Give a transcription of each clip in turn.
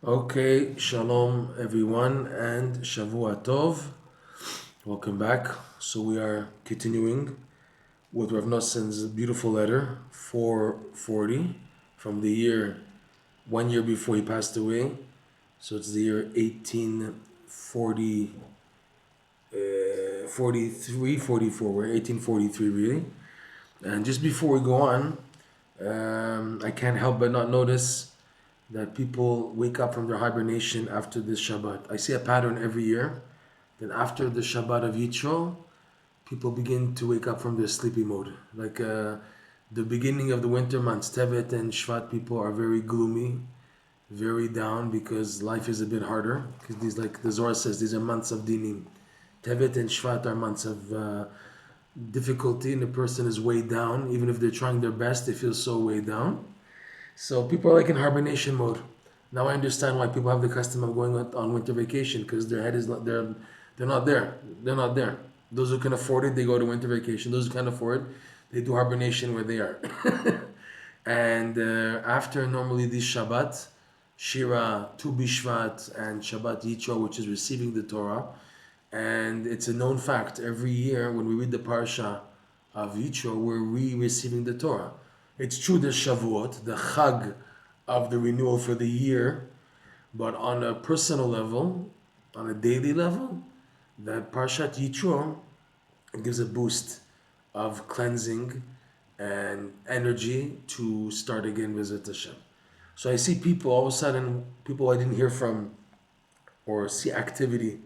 Okay, shalom everyone and Shavua Tov. Welcome back. So we are continuing with Rav Nossen's beautiful letter 440 from the year 1 year before he passed away. So it's the year 1840, 43, 44. We're 1843 really. And just before we go on, I can't help but not notice that people wake up from their hibernation after this Shabbat. I see a pattern every year that after the Shabbat of Yitro, people begin to wake up from their sleepy mode. Like the beginning of the winter months, Tevet and Shevat people are very gloomy, very down because life is a bit harder. Because these, like the Zohar says, these are months of dinim. Tevet and Shevat are months of difficulty, and the person is weighed down. Even if they're trying their best, they feel so weighed down. So people are like in hibernation mode. Now I understand why people have the custom of going on winter vacation, because their head is not they're not there. They're not there. Those who can afford it, they go to winter vacation. Those who can't afford it, they do hibernation where they are. And after normally this Shabbat, Shira, Tu Bishvat, and Shabbat Yitro, which is receiving the Torah, and it's a known fact every year when we read the parsha of Yitro, we're receiving the Torah. It's true the Shavuot, the Chag of the renewal for the year, but on a personal level, on a daily level, that Parshat Yitro gives a boost of cleansing and energy to start again with Hashem. So I see people, all of a sudden, people I didn't hear from or see activity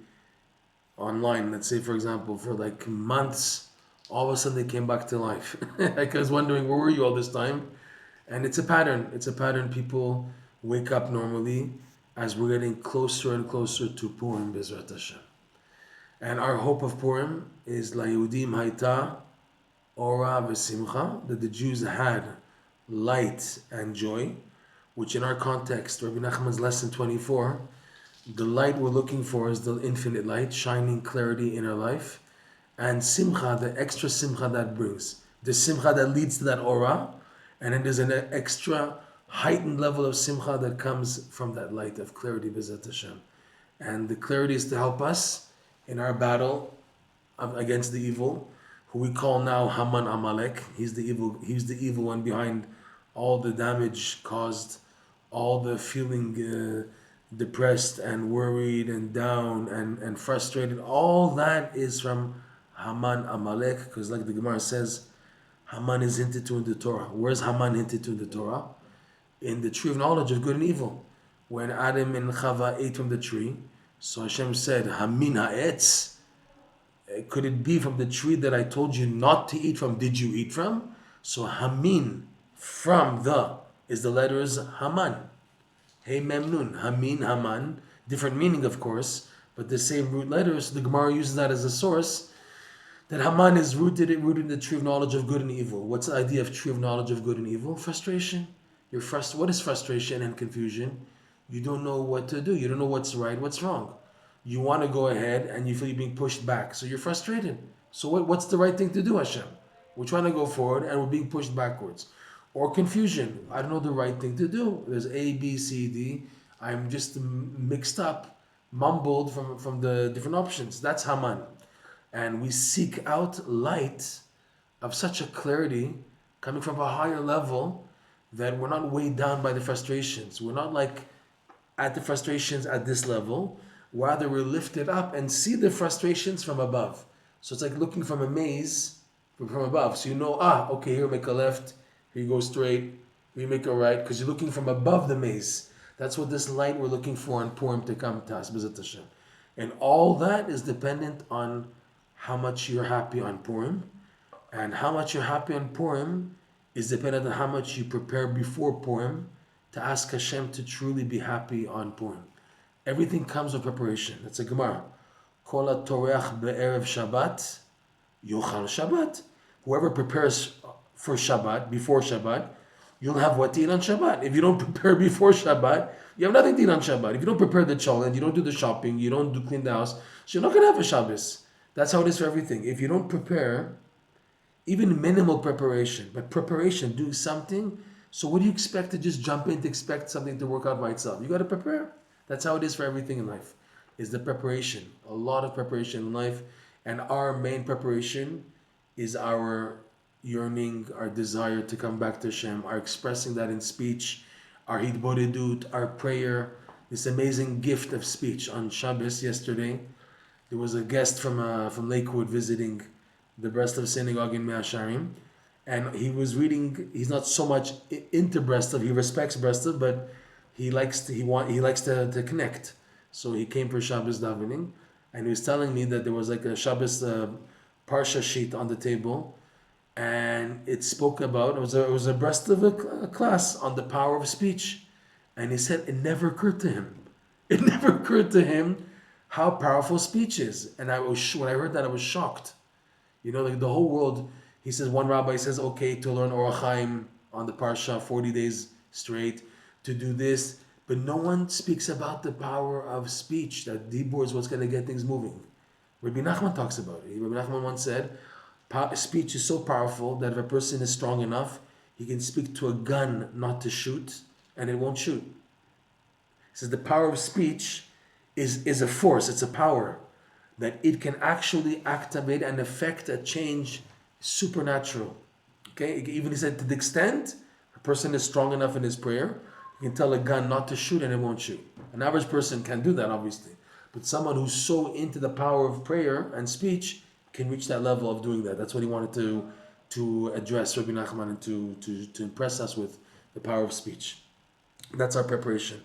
online, let's say for example, for like months, all of a sudden they came back to life. Like I was wondering, where were you all this time? And it's a pattern. It's a pattern. People wake up normally as we're getting closer and closer to Purim, Bezrat Hashem. And our hope of Purim is La Yehudim Haita Ora V'Simcha, that the Jews had light and joy, which in our context, Rabbi Nachman's lesson 24, the light we're looking for is the infinite light, shining clarity in our life. And simcha, the extra simcha that brings. The simcha that leads to that aura, and then there's an extra heightened level of simcha that comes from that light of clarity, B'ezrat Hashem. And the clarity is to help us in our battle against the evil, who we call now Haman Amalek. He's the evil one behind all the damage caused, all the feeling depressed and worried and down and frustrated. All that is from Haman Amalek, because like the Gemara says, Haman is hinted to in the Torah. Where's Haman hinted to in the Torah? In the tree of knowledge of good and evil. When Adam and Chava ate from the tree, so Hashem said, Hamin ha'etz, could it be from the tree that I told you not to eat from, did you eat from? So Hamin, from the, is the letters Haman. Hey Memnun, Hamin, Haman, different meaning of course, but the same root letters. The Gemara uses that as a source, that Haman is rooted in the tree of knowledge of good and evil. What's the idea of tree of knowledge of good and evil? Frustration. What is frustration and confusion? You don't know what to do. You don't know what's right, what's wrong. You want to go ahead and you feel you're being pushed back, so you're frustrated. So what's the right thing to do, Hashem? We're trying to go forward and we're being pushed backwards. Or confusion. I don't know the right thing to do. There's A, B, C, D. I'm just mixed up, mumbled from the different options. That's Haman. And we seek out light of such a clarity coming from a higher level that we're not weighed down by the frustrations. We're not like at the frustrations at this level. Rather, we're lifted up and see the frustrations from above. So it's like looking from a maze from above. So you know, okay, here make a left, here you go straight, here you make a right, because you're looking from above the maze. That's what this light we're looking for in Purim to come to us, B'ezrat Hashem. And all that is dependent on how much you're happy on Purim, and how much you're happy on Purim is dependent on how much you prepare before Purim to ask Hashem to truly be happy on Purim. Everything comes with preparation. It's a Gemara. Kol hatoreach be'erev Shabbat, yochal Shabbat. Whoever prepares for Shabbat, before Shabbat, you'll have what to eat on Shabbat. If you don't prepare before Shabbat, you have nothing to eat on Shabbat. If you don't prepare the cholent, you don't do the shopping, you don't clean the house, so you're not going to have a Shabbos. That's how it is for everything. If you don't prepare, even minimal preparation, but preparation, do something. So what do you expect to just jump in to expect something to work out by itself? You got to prepare. That's how it is for everything in life, is the preparation. A lot of preparation in life. And our main preparation is our yearning, our desire to come back to Hashem, our expressing that in speech, our hibernation, our prayer, this amazing gift of speech. On Shabbos yesterday, there was a guest from Lakewood visiting the Breslov synagogue in Mea Shearim, and he was reading. He's not so much into Breslov. He respects Breslov, but he likes to connect. So he came for Shabbos davening, and he was telling me that there was like a Shabbos parsha sheet on the table, and it spoke about, it was a Breslov class on the power of speech, and he said it never occurred to him. It never occurred to him how powerful speech is. And when I heard that, I was shocked. Like the whole world. He says, one rabbi says, okay, to learn Orach Chaim on the parsha 40 days straight, to do this, but no one speaks about the power of speech. That dibur is what's going to get things moving. Rabbi Nachman talks about it. Rabbi Nachman once said, speech is so powerful that if a person is strong enough, he can speak to a gun not to shoot, and it won't shoot. He says the power of speech is a force, it's a power, that it can actually activate and affect a change supernatural. Okay, even he said to the extent a person is strong enough in his prayer, you can tell a gun not to shoot and it won't shoot. An average person can do that, obviously, but someone who's so into the power of prayer and speech can reach that level of doing that. That's what he wanted to address, Rabbi Nachman, and to impress us with the power of speech. That's our preparation.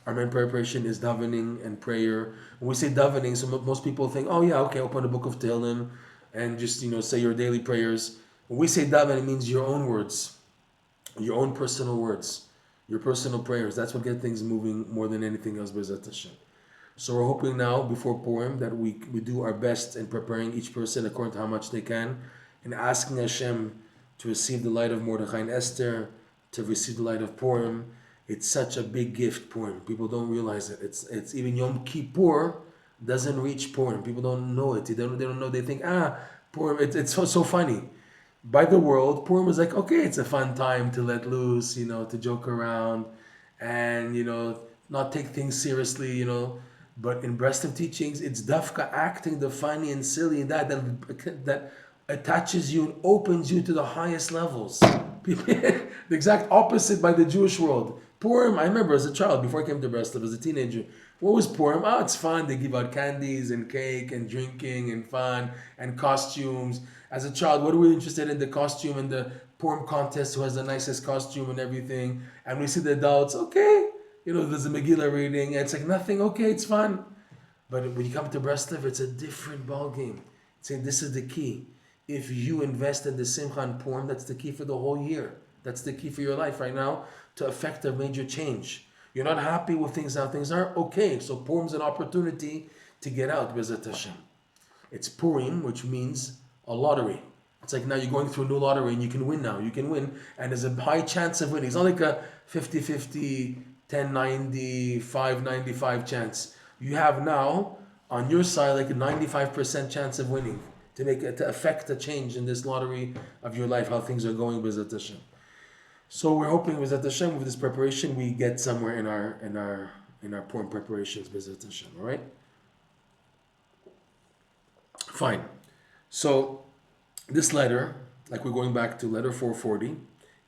Our main preparation is davening and prayer. When we say davening, so most people think, oh yeah, okay, open the book of Tehillim and just say your daily prayers. When we say daven, it means your own words, your own personal words, your personal prayers. That's what gets things moving more than anything else, B'ezrat Hashem. So we're hoping now, before Purim, that we do our best in preparing each person according to how much they can, and asking Hashem to receive the light of Mordechai and Esther, to receive the light of Purim. It's such a big gift, Purim. People don't realize it. It's even Yom Kippur doesn't reach Purim. People don't know it. They don't know. They think, Purim, it's so funny. By the world, Purim is like, okay, it's a fun time to let loose, to joke around and, not take things seriously, But in Breslov teachings, it's dafka acting the funny and silly, that attaches you and opens you to the highest levels. The exact opposite by the Jewish world. Purim, I remember as a child, before I came to Breslov, as a teenager, what was Purim? It's fun. They give out candies and cake and drinking and fun and costumes. As a child, what are we interested in? The costume and the Purim contest, who has the nicest costume and everything. And we see the adults, okay, there's a Megillah reading. And it's like nothing, okay, it's fun. But when you come to Breslov, it's a different ballgame. It's saying this is the key. If you invest in the Simcha and Purim, that's the key for the whole year. That's the key for your life right now to affect a major change. You're not happy with how things are? Okay, so Purim's an opportunity to get out, B'ezrat Hashem. It's Purim, which means a lottery. It's like now you're going through a new lottery and you can win now. You can win, and there's a high chance of winning. It's not like a 50-50, 10-90, 5-95 chance. You have now, on your side, like a 95% chance of winning. To affect a change in this lottery of your life, how things are going, B'ezrat Hashem. So we're hoping, B'ezrat Hashem, with this preparation, we get somewhere in our Purim preparations, B'ezrat Hashem. All right. Fine. So this letter, like we're going back to letter 440,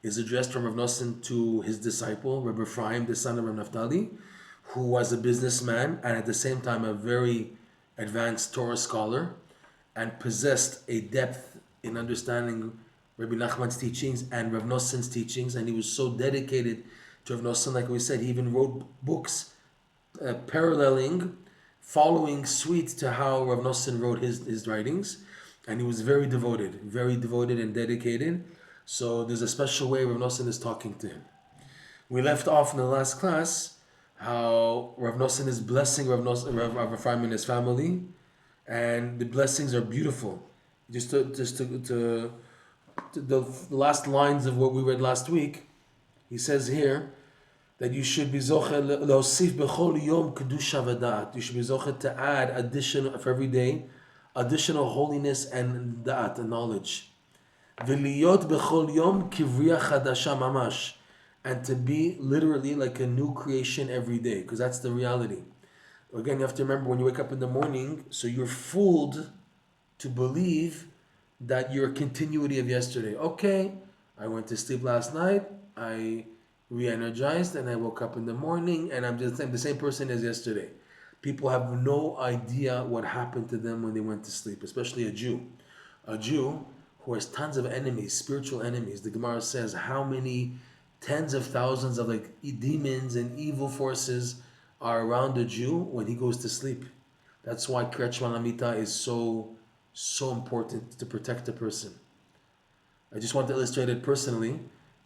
is addressed from Rav Nosson to his disciple, Rabbi Ephraim, the son of Rav Naftali, who was a businessman and at the same time a very advanced Torah scholar, and possessed a depth in understanding Rabbi Nachman's teachings and Rav Nosson's teachings, and he was so dedicated to Rav Nosson, like we said, he even wrote books following suit to how Rav Nosson wrote his writings, and he was very devoted and dedicated. So there's a special way Rav Nosson is talking to him. We left off in the last class how Rav Nosson is blessing Rav Ephraim and his family, and the blessings are beautiful. Just to the last lines of what we read last week, he says here that you should be zocher leosif bechol yom kedusha v'da'at. You should be zocher to add additional for every day, additional holiness and da'at and knowledge. V'liyot bechol yom kivriya chadasha mamash, and to be literally like a new creation every day, because that's the reality. Again, you have to remember when you wake up in the morning, so you're fooled to believe that you're a continuity of yesterday. Okay, I went to sleep last night, I re-energized, and I woke up in the morning, and I'm just the same person as yesterday. People have no idea what happened to them when they went to sleep, especially a Jew. A Jew who has tons of enemies, spiritual enemies. The Gemara says how many tens of thousands of like demons and evil forces are around a Jew when he goes to sleep. That's why Kriyat Shema Lamita is so important to protect a person. I just want to illustrate it personally.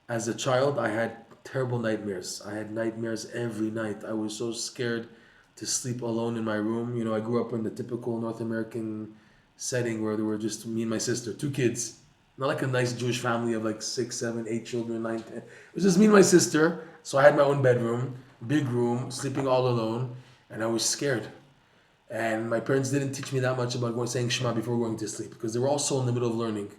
As a child, I had terrible nightmares. I had nightmares every night. I was so scared to sleep alone in my room. I grew up in the typical North American setting where there were just me and my sister, two kids. Not like a nice Jewish family of like 6, 7, 8 children, 9, 10. It was just me and my sister. So I had my own bedroom, big room, sleeping all alone, and I was scared. And my parents didn't teach me that much about saying Shema before going to sleep because they were also in the middle of learning.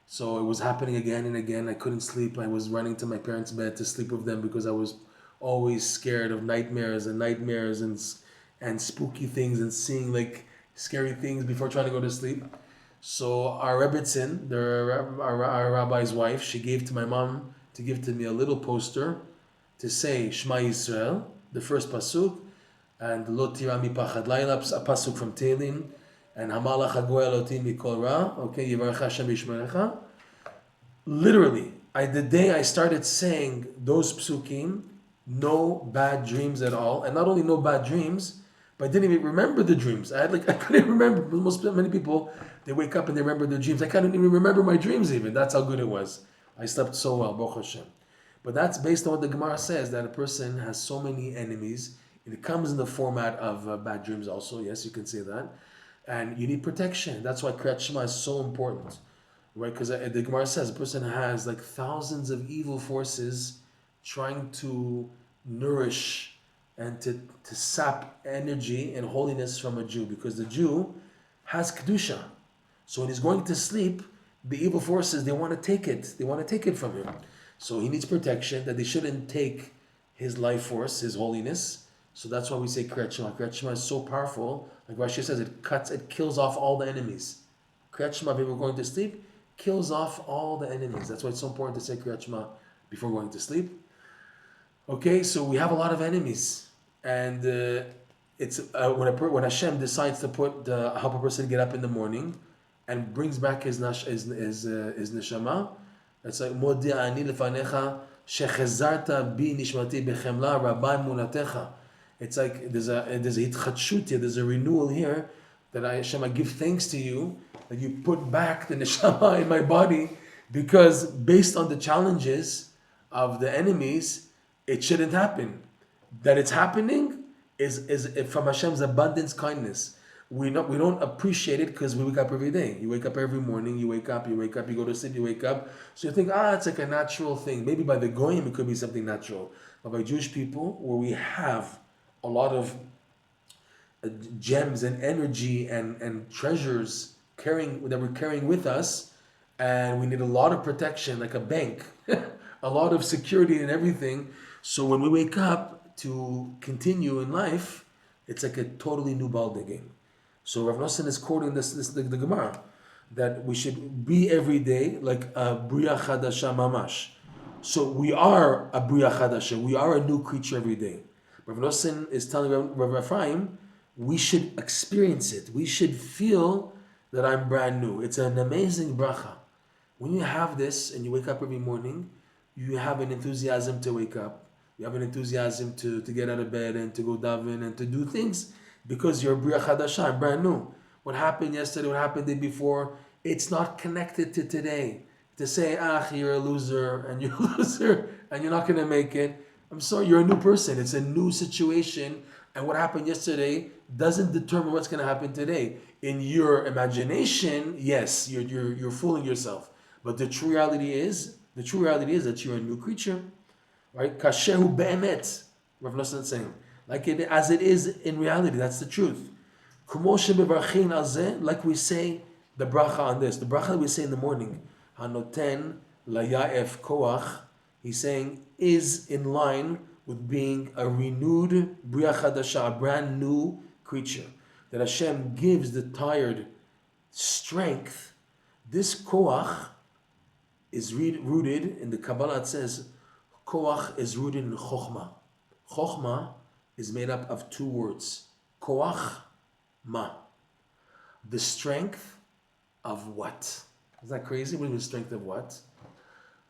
So it was happening again and again. I couldn't sleep. I was running to my parents' bed to sleep with them because I was always scared of nightmares and spooky things and seeing like scary things before trying to go to sleep. So our Rebbitzin, our rabbi's wife, she gave to my mom to give to me a little poster to say Shema Yisrael, the first pasuk, and Lo tira mipachad layla, a pasuk from Tehillim, and Hamalach hagoy eloti mikol ra, okay, Yivarech Hashem yishmerecha. Literally, the day I started saying those psukim, no bad dreams at all, and not only no bad dreams, but I didn't even remember the dreams. I couldn't remember. Many people, they wake up and they remember their dreams. I couldn't even remember my dreams even. That's how good it was. I slept so well, Baruch Hashem. But that's based on what the Gemara says, that a person has so many enemies. It comes in the format of bad dreams also. Yes, you can say that. And you need protection. That's why Kriyat Shema is so important. Right? Because the Gemara says a person has like thousands of evil forces trying to nourish and to sap energy and holiness from a Jew, because the Jew has Kedusha. So when he's going to sleep, the evil forces, they want to take it. They want to take it from him. So he needs protection, that they shouldn't take his life force, his holiness. So that's why we say Kriyat Shema. Kriyat Shema is so powerful. Like Rashi says, it kills off all the enemies. Kriyat Shema, before going to sleep, kills off all the enemies. That's why it's so important to say Kriyat Shema before going to sleep. Okay, so we have a lot of enemies. And it's when Hashem decides to help a person get up in the morning and brings back his neshama, it's like Modi ani lefanecha shechezarta bi nishmati bechemla rabbi munatecha. It's like there's a hitchadshut here, there's a renewal here, that Hashem, I give thanks to you that you put back the neshama in my body, because based on the challenges of the enemies, it shouldn't happen. That it's happening is from Hashem's abundance kindness. We don't appreciate it because we wake up every day. You wake up every morning, you wake up, you go to sleep, you wake up. So you think, it's like a natural thing. Maybe by the Goyim it could be something natural. But by Jewish people, where we have a lot of gems and energy and treasures that we're carrying with us, and we need a lot of protection, like a bank, a lot of security and everything. So when we wake up to continue in life, it's like a totally new ball game. So Rav Nosson is quoting the Gemara, that we should be every day like a Bria Chadasha Mamash. So we are a Bria Chadasha, we are a new creature every day. Rav Nosson is telling Rav Ephraim, we should experience it. We should feel that I'm brand new. It's an amazing bracha. When you have this and you wake up every morning, you have an enthusiasm to wake up. You have an enthusiasm to get out of bed and to go daven and to do things, because you're Bria Chadasha, brand new. What happened yesterday, what happened the day before, it's not connected to today. To say, you're a loser and you're a loser and you're not going to make it. I'm sorry, you're a new person. It's a new situation. And what happened yesterday doesn't determine what's going to happen today. In your imagination, yes, you're fooling yourself. But the true reality is that you're a new creature. Right? Kashehu be'emet, Rav Nosson is saying, as it is in reality. That's the truth. Like we say the bracha on this, the bracha that we say in the morning, Hanoten laya'ef koach he's saying, is in line with being a renewed Bria Chadasha, a brand new creature. That Hashem gives the tired strength. This koach is rooted in the Kabbalah. It says, koach is rooted in chokhmah. Chokhmah is made up of two words. Koach, ma. The strength of what? Is that crazy? What is the strength of what?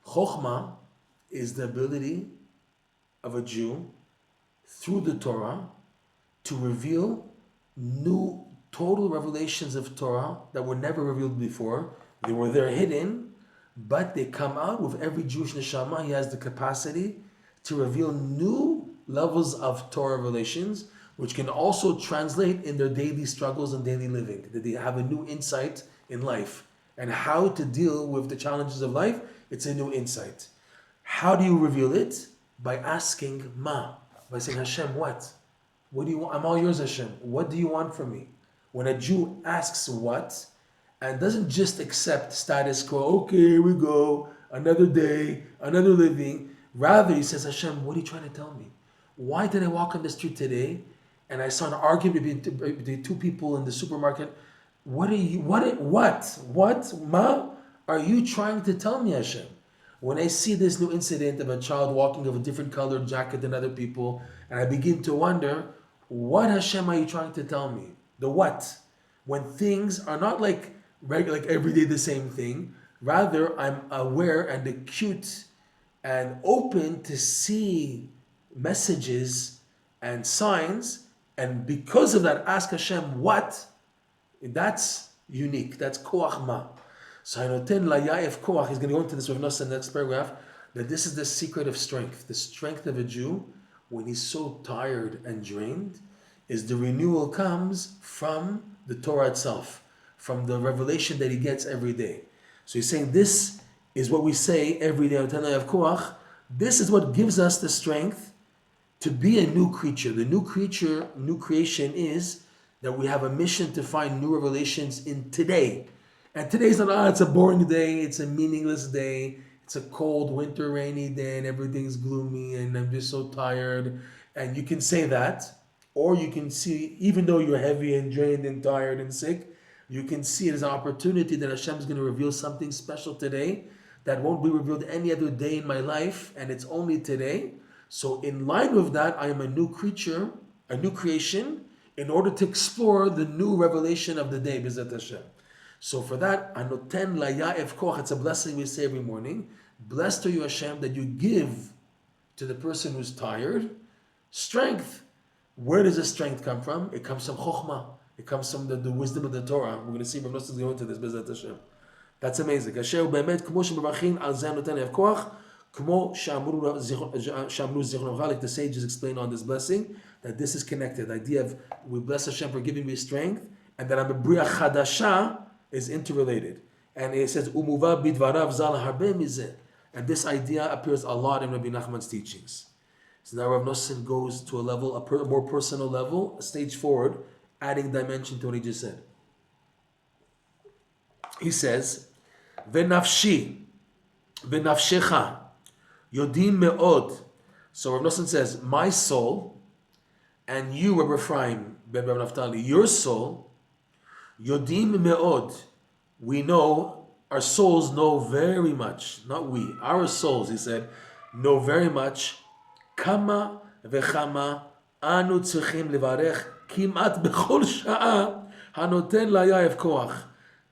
Chokhmah is the ability of a Jew through the Torah to reveal new total revelations of Torah that were never revealed before. They were there hidden, but they come out with every Jewish neshama. He has the capacity to reveal new levels of Torah revelations, which can also translate in their daily struggles and daily living. That they have a new insight in life and how to deal with the challenges of life. It's a new insight. How do you reveal it? By asking ma, by saying, Hashem, what? What do you want? I'm all yours, Hashem. What do you want from me? When a Jew asks what, and doesn't just accept status quo, okay, here we go, another day, another living. Rather, he says, Hashem, what are you trying to tell me? Why did I walk on the street today and I saw an argument between two people in the supermarket? What, ma, are you trying to tell me, Hashem? When I see this new incident of a child walking with a different colored jacket than other people, and I begin to wonder, what Hashem are you trying to tell me? The what? When things are not like regular, like every day the same thing. Rather, I'm aware and acute and open to see messages and signs. And because of that, ask Hashem, what? That's unique. That's koach ma. So Hanoten Laya'ef Koach, he's going to go into this with us in the next paragraph, that this is the secret of strength. The strength of a Jew, when he's so tired and drained, is the renewal comes from the Torah itself, from the revelation that he gets every day. So he's saying this is what we say every day, Hanoten Laya'ef Koach. This is what gives us the strength to be a new creature. The new creation is that we have a mission to find new revelations in today. And today's not, it's a boring day, it's a meaningless day, it's a cold, winter, rainy day, and everything's gloomy, and I'm just so tired. And you can say that, or you can see, even though you're heavy and drained and tired and sick, you can see it as an opportunity that Hashem is going to reveal something special today that won't be revealed any other day in my life, and it's only today. So in line with that, I am a new creature, a new creation, in order to explore the new revelation of the day, B'ezrat Hashem. So for that, Anoten Laya'ef Koach, it's a blessing we say every morning. Blessed are you, Hashem, that you give to the person who's tired strength. Where does this strength come from? It comes from Chokhmah. It comes from the wisdom of the Torah. We're going to see Rav Nosson is going into this, B'ezrat Hashem. That's amazing. Asher Be'emet, Kmo She'Mevarchin Al Zeh Anoten Laya'ef Koach, Kmo She'amru Zichron, like the sages explain on this blessing, that this is connected. The idea of we bless Hashem for giving me strength, and that I'm a Bria Chadasha is interrelated. And it says, Umuva bidvarav zal harbe mizeh. And this idea appears a lot in Rabbi Nachman's teachings. So now Rav Nosson goes to a level, a more personal level, a stage forward, adding dimension to what he just said. He says, V'nafshi, v'nafshecha, yodim me'od. So Rav Nosson says, my soul, and you, Rabbi Ephraim, Ben Rabbi Naftali, your soul, Yodim me'od, we know, our souls know very much, not we, our souls, he said, know very much, kama vechama anu tzrichim levarech kimat bechol sha'a hanoten laya'ef koach.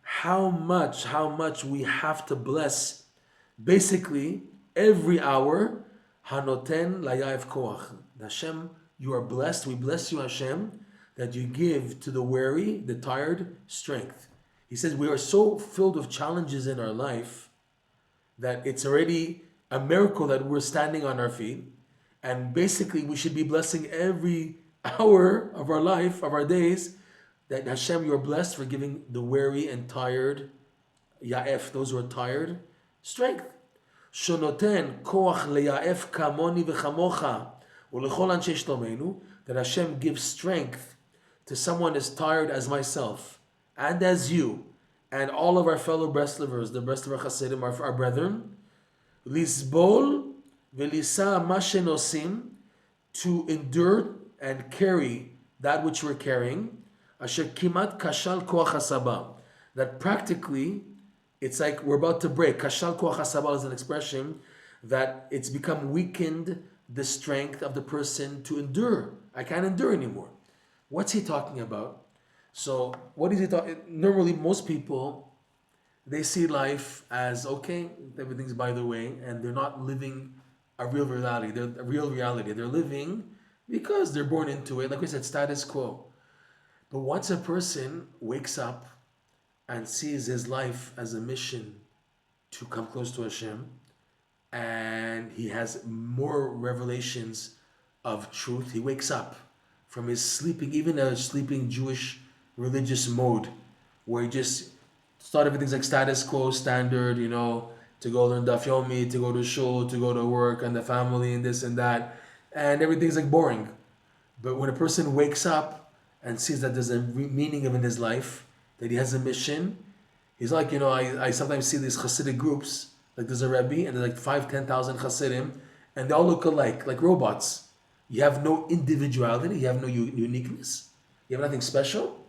How much we have to bless, basically, every hour, hanoten laya'ef koach. Hashem, you are blessed, we bless you, Hashem, that you give to the weary, the tired, strength. He says we are so filled with challenges in our life that it's already a miracle that we're standing on our feet. And basically we should be blessing every hour of our life, of our days, that Hashem, you are blessed for giving the weary and tired, ya'ef, those who are tired, strength. Shonoten koach leya'ef kamoni v'chamocha u'lechol anshe shlomenu, that Hashem gives strength to someone as tired as myself, and as you, and all of our fellow Breslovers, the Breslover Chassidim, our brethren, lisbol Velisa mashenosim, to endure and carry that which we're carrying. Asher kimat kashal koach hasaba, that practically it's like we're about to break. Kashal koach hasaba is an expression that it's become weakened the strength of the person to endure. I can't endure anymore. What's he talking about? So what is he talking? Normally, most people, they see life as okay, everything's by the way, and they're not living a real reality. They're a real reality. They're living because they're born into it. Like we said, status quo. But once a person wakes up and sees his life as a mission to come close to Hashem, and he has more revelations of truth, he wakes up from his sleeping, even a sleeping Jewish religious mode, where he just thought everything's like status quo, standard, to go learn daf yomi, to go to shul, to go to work, and the family, and this and that, and everything's like boring. But when a person wakes up and sees that there's a meaning in his life, that he has a mission, he's like, I sometimes see these Hasidic groups, like there's a Rebbe, and there's like 5,000-10,000 Hasidim, and they all look alike, like robots. You have no individuality, you have no uniqueness, you have nothing special.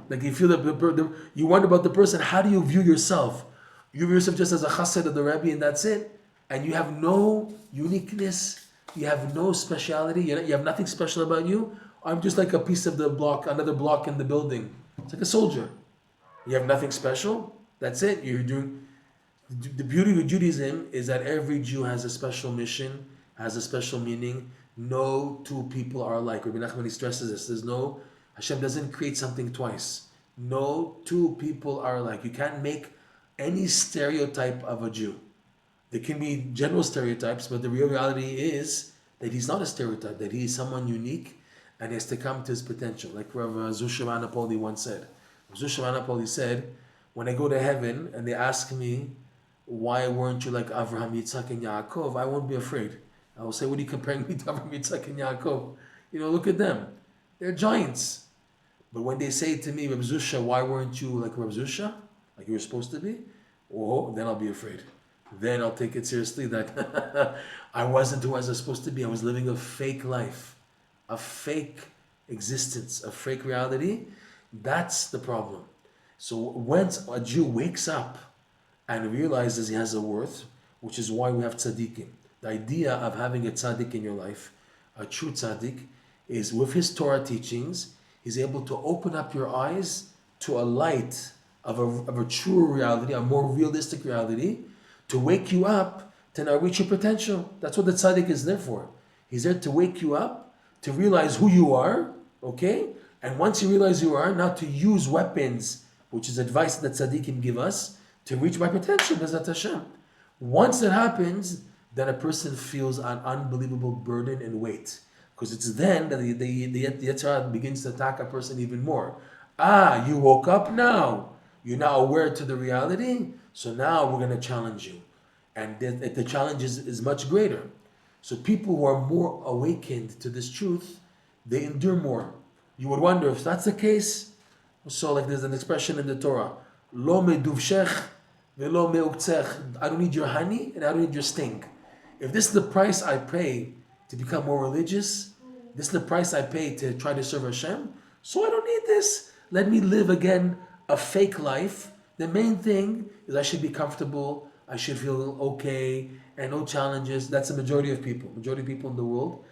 Like you feel that you wonder about the person. How do you view yourself? You view yourself just as a chassid of the Rebbe, and that's it. And you have no uniqueness. You have no speciality. You have nothing special about you. I'm just like a piece of the block, another block in the building. It's like a soldier. You have nothing special. That's it. You're doing. The beauty of Judaism is that every Jew has a special mission, has a special meaning. No two people are alike. Rabbi Nachman, he stresses this. There's no. Hashem doesn't create something twice. No two people are alike. You can't make any stereotype of a Jew. There can be general stereotypes, but the real reality is that he's not a stereotype, that he is someone unique and he has to come to his potential. Like Rav Zusha Anapoli once said. Zusha Anapoli said, when I go to heaven and they ask me, why weren't you like Avraham, Yitzhak, and Yaakov? I won't be afraid. I will say, what are you comparing me to Avraham, Yitzhak, and Yaakov? Look at them. They're giants. But when they say to me, Reb Zusha, why weren't you like Reb Zusha, like you were supposed to be? Oh, then I'll be afraid. Then I'll take it seriously that I wasn't who I was supposed to be. I was living a fake life, a fake existence, a fake reality. That's the problem. So once a Jew wakes up and realizes he has a worth, which is why we have tzaddikim. The idea of having a tzaddik in your life, a true tzaddik, is with his Torah teachings, he's able to open up your eyes to a light of a truer reality, a more realistic reality, to wake you up to now reach your potential. That's what the tzaddik is there for. He's there to wake you up, to realize who you are, okay? And once you realize who you are, now to use weapons, which is advice that tzaddikim give us, to reach my potential, B'ezrat Hashem. Once that happens, then a person feels an unbelievable burden and weight. Because it's then that the Yetzirah begins to attack a person even more. You woke up now. You're now aware to the reality. So now we're going to challenge you. And the challenge is much greater. So people who are more awakened to this truth, they endure more. You would wonder if that's the case. So like there's an expression in the Torah, Lo meduvshech velo meuktzech. I don't need your honey and I don't need your sting. If this is the price I pay to become more religious, this is the price I pay to try to serve Hashem, so I don't need this. Let me live again a fake life. The main thing is I should be comfortable, I should feel okay, and no challenges. That's the majority of people. Majority of people in the world,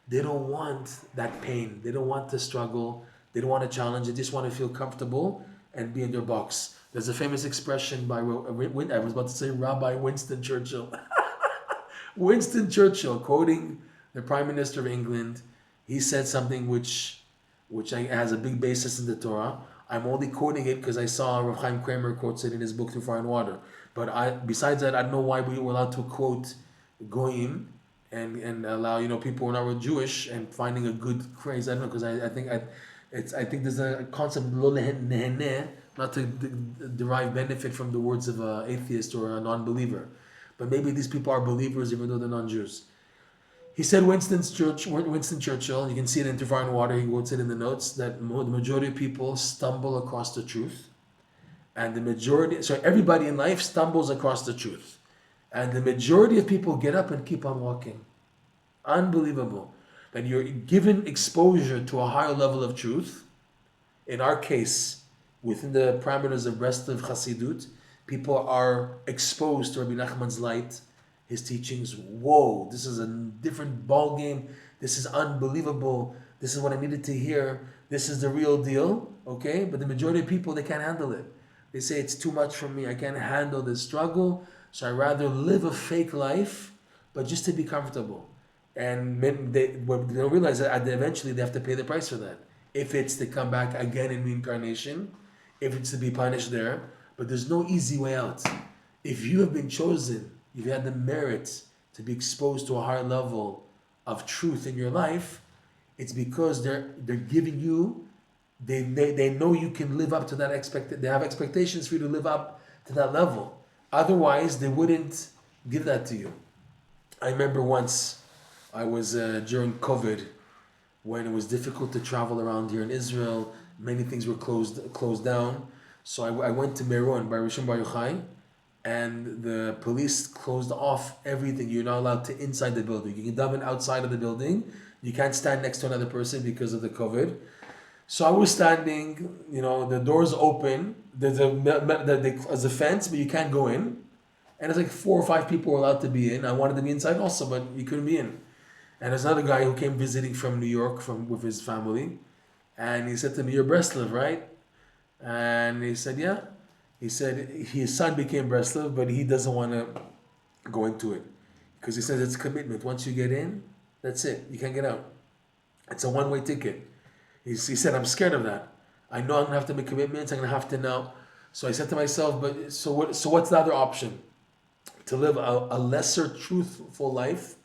they don't want that pain. They don't want to struggle. They don't want a challenge. They just want to feel comfortable and be in their box. There's a famous expression by, I was about to say Rabbi Winston Churchill. Winston Churchill, quoting the Prime Minister of England, he said something which has a big basis in the Torah. I'm only quoting it because I saw Rav Chaim Kramer quotes it in his book Through Fire and Water. But besides that, I don't know why we were allowed to quote Goyim and allow people who are not Jewish and finding a good phrase. I don't know, because I think there's a concept lo neheneh, not to derive benefit from the words of an atheist or a non-believer. But maybe these people are believers even though they're non-Jews. He said Winston Churchill, you can see it in Through Fire and Water, he quotes it in the notes, that the majority of people stumble across the truth. And everybody in life stumbles across the truth. And the majority of people get up and keep on walking. Unbelievable. That you're given exposure to a higher level of truth. In our case, within the parameters of Breslov Chassidut, people are exposed to Rabbi Nachman's light, his teachings. Whoa, this is a different ball game. This is unbelievable. This is what I needed to hear. This is the real deal, okay? But the majority of people, they can't handle it. They say, it's too much for me. I can't handle this struggle. So I rather live a fake life, but just to be comfortable. And they don't realize that eventually they have to pay the price for that. If it's to come back again in reincarnation, if it's to be punished there. But there's no easy way out. If you have been chosen, you've had the merit to be exposed to a higher level of truth in your life, it's because they're giving you, they know you can live up to that they have expectations for you to live up to that level. Otherwise, they wouldn't give that to you. I remember once, I was during COVID, when it was difficult to travel around here in Israel, many things were closed down. So I went to Meron by Rishon Bar Yochai, and the police closed off everything. You're not allowed to inside the building. You can daven outside of the building. You can't stand next to another person because of the COVID. So I was standing, the doors open. There's a fence, but you can't go in. And it's like 4 or 5 people were allowed to be in. I wanted to be inside also, but you couldn't be in. And there's another guy who came visiting from New York with his family. And he said to me, "You're Breslov, right?" And he said, "Yeah." He said his son became Breslov, but he doesn't want to go into it. Because he says it's commitment. Once you get in, that's it. You can't get out. It's a one-way ticket. He said, "I'm scared of that. I know I'm going to have to make commitments. I'm going to have to know." So I said to myself, "But so what's the other option? To live a lesser truthful life,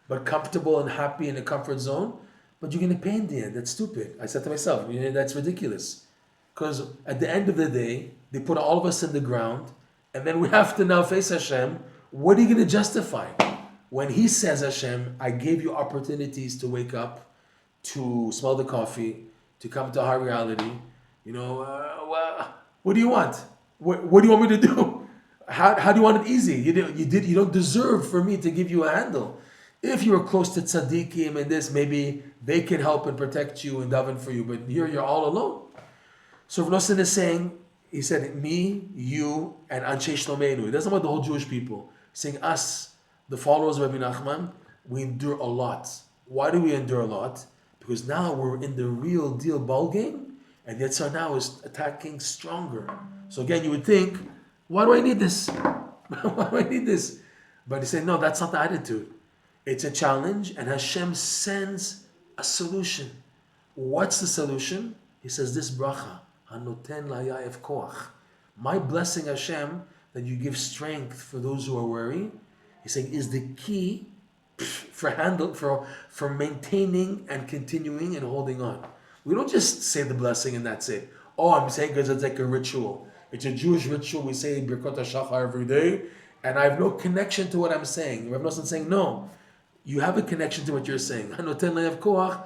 but comfortable and happy in a comfort zone, but you're going to pay in the end. That's stupid." I said to myself, that's ridiculous. Because at the end of the day, they put all of us in the ground, and then we have to now face Hashem. What are you going to justify? When He says, Hashem, I gave you opportunities to wake up, to smell the coffee, to come to high reality, what do you want? What do you want me to do? How do you want it easy? You don't deserve for me to give you a handle. If you were close to tzaddikim and this, maybe they can help and protect you and daven for you, but here you're all alone. So Rav Nosson is saying, he said, me, you, and Anshe Shlomeinu. He doesn't want the whole Jewish people. He's saying us, the followers of Rabbi Nachman, we endure a lot. Why do we endure a lot? Because now we're in the real deal ball game, and Yetzirah now is attacking stronger. So again, you would think, why do I need this? Why do I need this? But he said, no, that's not the attitude. It's a challenge, and Hashem sends a solution. What's the solution? He says this bracha, Hanoten layayev koach. My blessing, Hashem, that you give strength for those who are weary, he's saying, is the key for maintaining and continuing and holding on. We don't just say the blessing and that's it. Oh, I'm saying because it's like a ritual. It's a Jewish ritual. We say Birkot HaShachar every day, and I have no connection to what I'm saying. Rav Nosson saying, no, you have a connection to what you're saying. Hanoten layayev koach.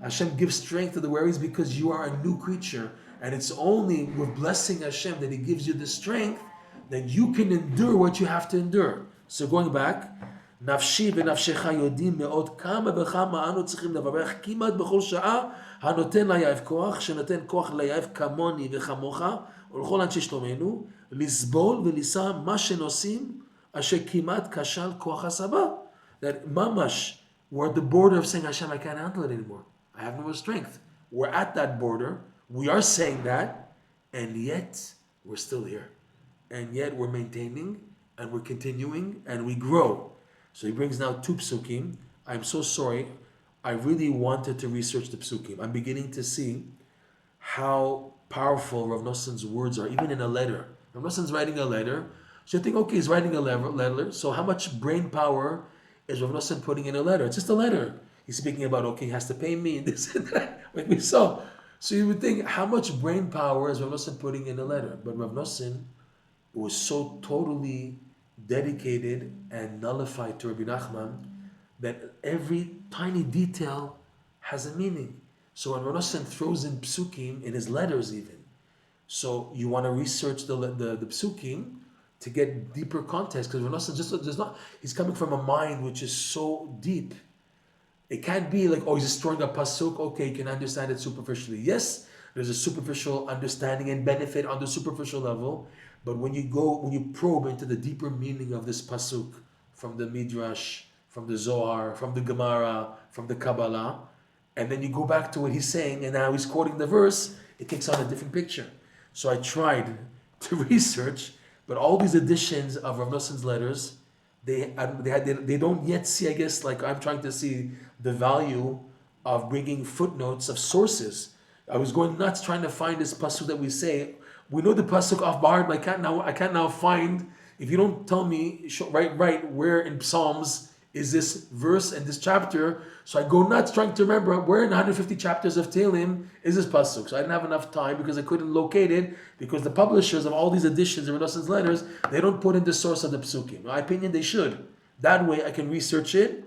Hashem gives strength to the wearies because you are a new creature. And it's only with blessing Hashem that He gives you the strength that you can endure what you have to endure. So going back, נפשי ונפשך יודעים מאוד כמה וכמה אנו צריכים לברך כמעט בכל שעה הנותן ליאב כוח, שנותן כוח ליאב כמוני וכמוך ולכל אנשי שלומנו, לסבול ולישא מה שנושאים אשר כמעט כשל כוח הסבא. That mamash, we're at the border of saying, Hashem, I can't handle it anymore. I have no more strength. We're at that border. We are saying that, and yet we're still here. And yet we're maintaining, and we're continuing, and we grow. So he brings now 2 psukim. I'm so sorry. I really wanted to research the psukim. I'm beginning to see how powerful Rav Nosson's words are, even in a letter. Rav Nosson's writing a letter. So you think, okay, he's writing a letter. So how much brain power is Rav Nosson putting in a letter? It's just a letter. He's speaking about, okay, he has to pay me, and this and that, like we saw. So you would think, how much brain power is Rav Nosson putting in a letter? But Rav Nosson was so totally dedicated and nullified to Rabbi Nachman that every tiny detail has a meaning. So when Rav Nosson throws in psukim, in his letters even, so you want to research the psukim to get deeper context, because Rav Nosson he's coming from a mind which is so deep. It can't be like, oh, he's just throwing a pasuk. Okay, you can understand it superficially. Yes, there's a superficial understanding and benefit on the superficial level, but when you probe into the deeper meaning of this pasuk from the Midrash, from the Zohar, from the Gemara, from the Kabbalah, and then you go back to what he's saying, and now he's quoting the verse, it takes on a different picture. So I tried to research, but all these editions of Rav Noson's letters, they don't yet see, I guess, like I'm trying to see the value of bringing footnotes of sources. I was going nuts trying to find this pasuk that we say. We know the pasuk off by heart, but I can't now find, if you don't tell me right where in Psalms is this verse and this chapter. So I go nuts trying to remember where in 150 chapters of Tehillim is this pasuk. So I didn't have enough time because I couldn't locate it, because the publishers of all these editions of Rav Noson's letters, they don't put in the source of the psukim. In my opinion, they should. That way I can research it,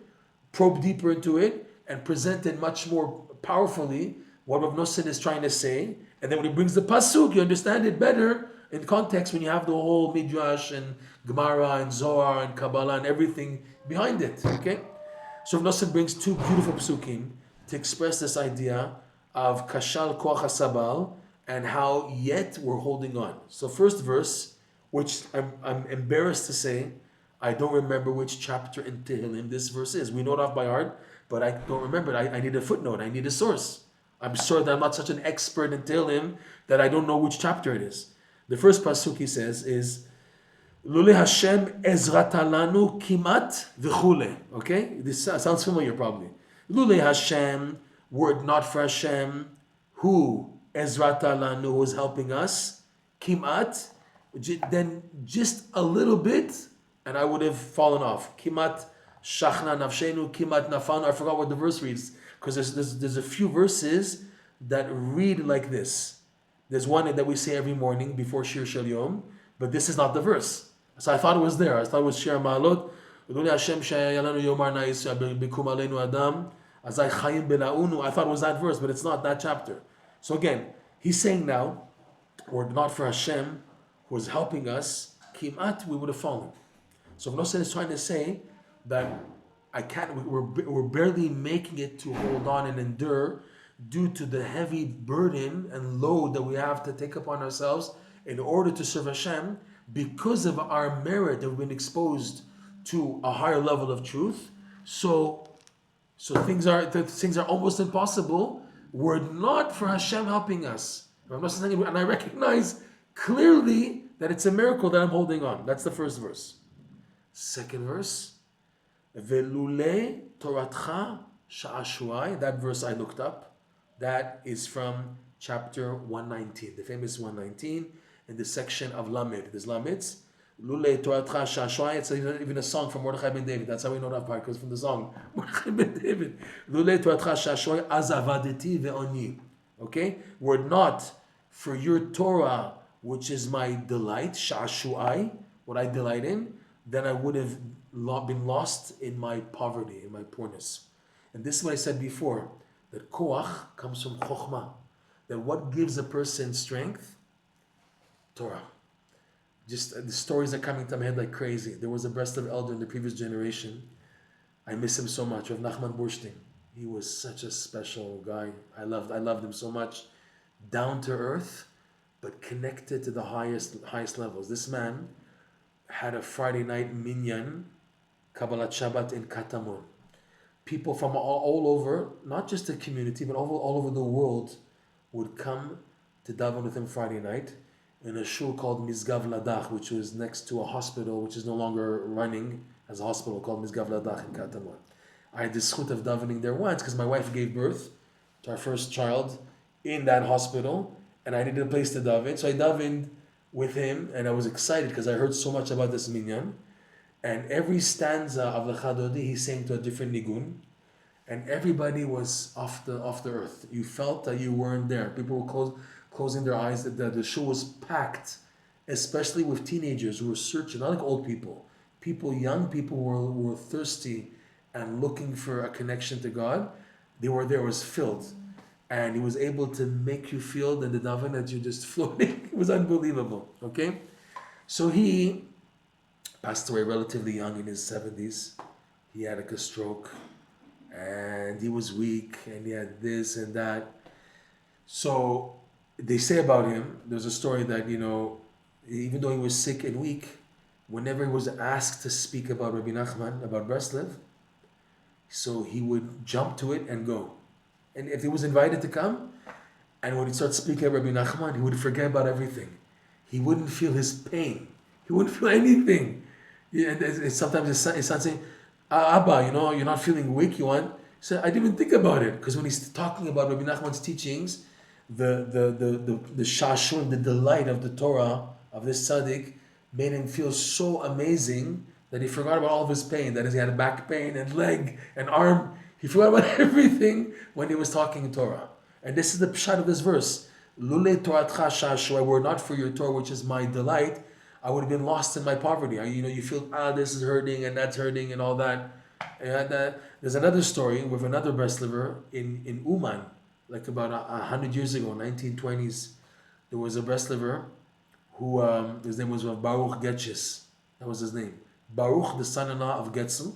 probe deeper into it, and present it much more powerfully what Rav Noson is trying to say. And then when he brings the pasuk, you understand it better in context when you have the whole Midrash and Gemara and Zohar and Kabbalah and everything behind it. Okay? So Rav Noson brings two beautiful psukim to express this idea of Kashal Koach HaSabal and how yet we're holding on. So first verse, which I'm embarrassed to say, I don't remember which chapter in Tehillim this verse is. We know it off by heart, but I don't remember it. I need a footnote. I need a source. I'm sorry that I'm not such an expert in Tehillim that I don't know which chapter it is. The first pasuk he says is Lule Hashem ezrata lanu kimat v'chule. Okay? This sounds familiar probably. Lule Hashem, word not for Hashem, who ezrata lanu, who is helping us, kimat, then just a little bit, and I would have fallen off. Kimat shachna nafshenu, kimat nafanu. I forgot what the verse reads, because there's a few verses that read like this. There's one that we say every morning before Shir Shel Yom, but this is not the verse. So I thought it was there. I thought it was Shir Ma'alot. Hashem sheyalanu yomar na'is bikum aleinu adam azay chayim bela'unu. I thought it was that verse, but it's not that chapter. So again, he's saying now, or not for Hashem, who is helping us, kimat, we would have fallen. So Rav Nosson is trying to say that we're barely making it to hold on and endure due to the heavy burden and load that we have to take upon ourselves in order to serve Hashem, because of our merit that we've been exposed to a higher level of truth. So things are almost impossible were it not for Hashem helping us. And I recognize clearly that it's a miracle that I'm holding on. That's the first verse. Second verse, Velule Toratcha Sha'ashuai. That verse I looked up. That is from chapter 119, the famous 119, in the section of Lamed. There's Lameds. Lule Toratcha Sha'ashuai. It's even a song from Mordechai ben David. That's how we know that part, because from the song Mordechai ben David. Lule Toratcha Sha'ashuai azavadeti ve'oni. Okay, were it not for your Torah, which is my delight, Sha'ashuai, what I delight in, then I would have been lost in my poverty, in my poorness. And this is what I said before, that koach comes from chokhmah. That what gives a person strength? Torah. Just the stories are coming to my head like crazy. There was a Breslov elder in the previous generation. I miss him so much, Rav Nachman Burstein. He was such a special guy. I loved him so much. Down to earth, but connected to the highest levels. This man had a Friday night minyan, Kabbalat Shabbat in Katamon. People from all over, not just the community, but all over the world would come to daven with him Friday night in a shul called Mizgav Ladach, which was next to a hospital which is no longer running as a hospital, called Mizgav Ladach in Katamon. I had the zchut of davening there once because my wife gave birth to our first child in that hospital, and I needed a place to daven. So I davened with him, and I was excited because I heard so much about this minyan. And every stanza of the Chadodi, he sang to a different nigun, and everybody was off the earth. You felt that you weren't there. People were closing their eyes. The shul was packed, especially with teenagers who were searching, not like old people. Young people were thirsty and looking for a connection to God. They were there, it was filled. And he was able to make you feel that the daven that you're just floating. It was unbelievable. Okay? So he passed away relatively young, in his 70s. He had a stroke, and he was weak, and he had this and that. So they say about him, there's a story that, even though he was sick and weak, whenever he was asked to speak about Rabbi Nachman, about Breslov, so he would jump to it and go. And if he was invited to come, and when he started speaking about Rabbi Nachman, he would forget about everything. He wouldn't feel his pain. He wouldn't feel anything. Yeah, and sometimes his son saying, Abba, you're not feeling weak, you want? He said, I didn't even think about it. Because when he's talking about Rabbi Nachman's teachings, the shashun, the delight of the Torah, of this tzaddik, made him feel so amazing that he forgot about all of his pain. That is, he had a back pain and leg and arm. He forgot about everything when he was talking Torah. And this is the pshat of this verse. Lule Toratcha shashu, were not for your Torah, which is my delight, I would have been lost in my poverty. You feel, this is hurting and that's hurting and all that. And there's another story with another Breslover in Uman, like about 100 years ago, 1920s. There was a Breslover who, his name was Baruch Getchis. That was his name. Baruch, the son-in-law of Getzel.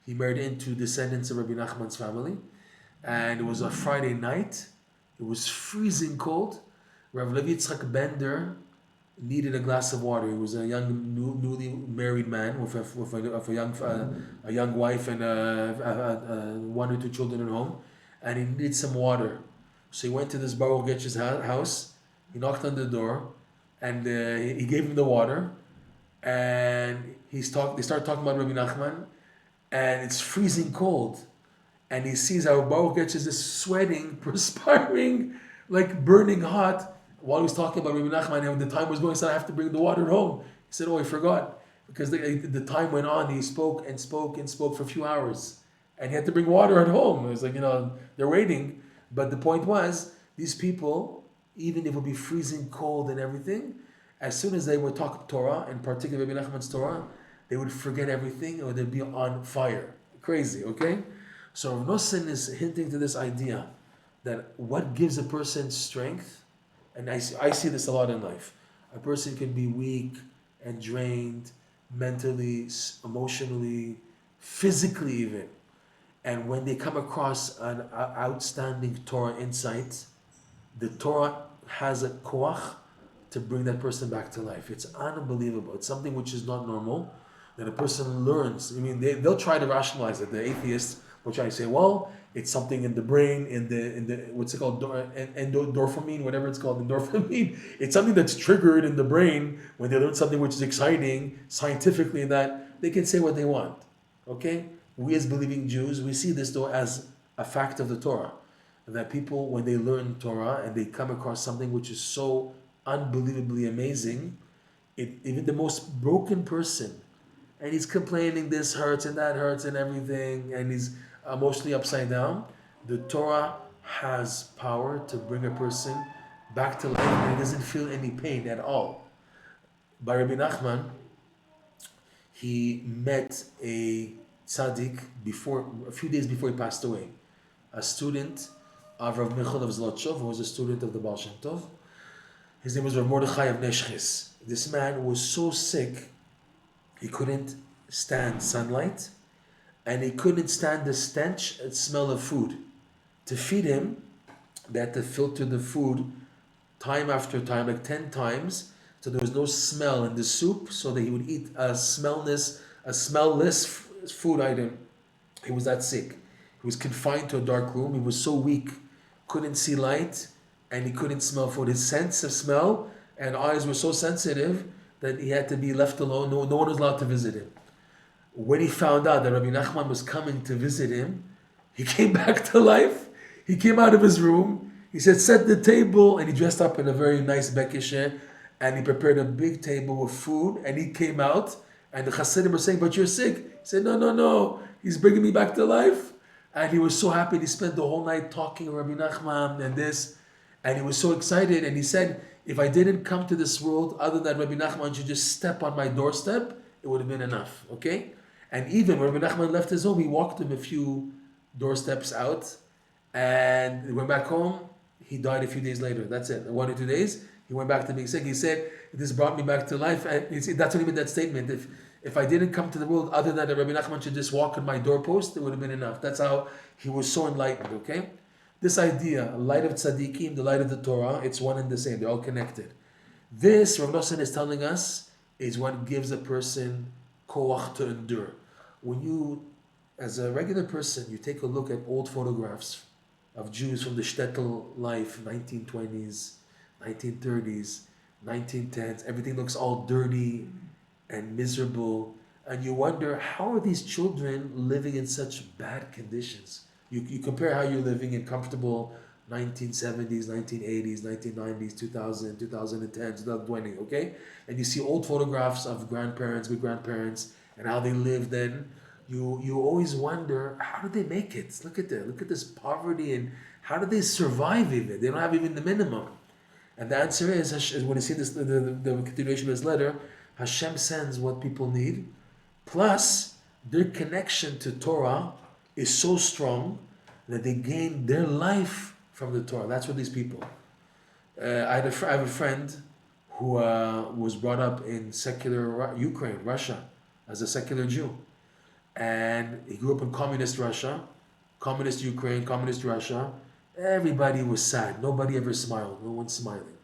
He married into descendants of Rabbi Nachman's family. And it was a Friday night. It was freezing cold. Rav Levi Yitzchak Bender needed a glass of water. He was a young, newly married man with a young wife and one or two children at home, and he needed some water. So he went to this Baruch Getch's house. He knocked on the door, and he gave him the water. And they started talking about Rabbi Nachman, and it's freezing cold. And he sees how Baruch Getch is sweating, perspiring, like burning hot, while he was talking about Rabbi Nachman. And when the time was going, he said, I have to bring the water home. He said, I forgot. Because the time went on, he spoke and spoke and spoke for a few hours. And he had to bring water at home. It was like, they're waiting. But the point was, these people, even if it would be freezing cold and everything, as soon as they would talk Torah, and particularly Rabbi Nachman's Torah, they would forget everything or they'd be on fire. Crazy, okay? So Rav Nosson is hinting to this idea that what gives a person strength, and I see this a lot in life. A person can be weak and drained, mentally, emotionally, physically even. And when they come across an outstanding Torah insight, the Torah has a koach to bring that person back to life. It's unbelievable. It's something which is not normal, that a person learns. They'll try to rationalize it. The atheists will try to say, well, it's something in the brain, in the what's it called, endorphin, whatever it's called, endorphin. It's something that's triggered in the brain when they learn something which is exciting, scientifically, that they can say what they want. Okay? We as believing Jews, we see this though as a fact of the Torah. That people, when they learn Torah and they come across something which is so unbelievably amazing, even the most broken person, and he's complaining this hurts and that hurts and everything, and he's emotionally upside down, the Torah has power to bring a person back to life and he doesn't feel any pain at all. By Rabbi Nachman, he met a tzaddik a few days before he passed away, a student of Rav Michal of Zlotshov, who was a student of the Baal Shem Tov. His name was Rav Mordechai of Neshchis. This man was so sick, he couldn't stand sunlight, and he couldn't stand the stench and smell of food. To feed him, they had to filter the food time after time, like 10 times, so there was no smell in the soup, so that he would eat a smellless food item. He was that sick. He was confined to a dark room. He was so weak, couldn't see light, and he couldn't smell food. His sense of smell and eyes were so sensitive that he had to be left alone. No one was allowed to visit him. When he found out that Rabbi Nachman was coming to visit him, he came back to life. He came out of his room. He said, set the table, and he dressed up in a very nice bekishe, and he prepared a big table with food, and he came out, and the Hasidim were saying, but you're sick. He said, no, he's bringing me back to life. And he was so happy. He spent the whole night talking to Rabbi Nachman and this, and he was so excited, and he said, if I didn't come to this world, other than Rabbi Nachman should just step on my doorstep, it would have been enough, okay? And even when Rabbi Nachman left his home, he walked him a few doorsteps out, and he went back home. He died a few days later. That's it. 1 or 2 days, he went back to being sick. He said, this brought me back to life. And that's what he meant that statement. If I didn't come to the world other than that Rabbi Nachman should just walk on my doorpost, it would have been enough. That's how he was so enlightened, okay? This idea, light of tzaddikim, the light of the Torah, it's one and the same. They're all connected. This, Rav Nosson is telling us, is what gives a person koach to endure. When you, as a regular person, you take a look at old photographs of Jews from the shtetl life, 1920s, 1930s, 1910s, everything looks all dirty and miserable, and you wonder, how are these children living in such bad conditions? You compare how you're living in comfortable 1970s, 1980s, 1990s, 2000, 2010, 2020, okay? And you see old photographs of grandparents, great-grandparents, and how they lived then. You always wonder, how did they make it? Look at that. Look at this poverty, and how did they survive even? They don't have even the minimum. And the answer is, when you see this, the continuation of his letter, Hashem sends what people need, plus their connection to Torah is so strong that they gain their life from the Torah. That's what these people. I have a friend who was brought up in secular Ukraine, Russia, as a secular Jew. And he grew up in communist Russia, communist Ukraine, communist Russia. Everybody was sad. Nobody ever smiled. No one's smiling.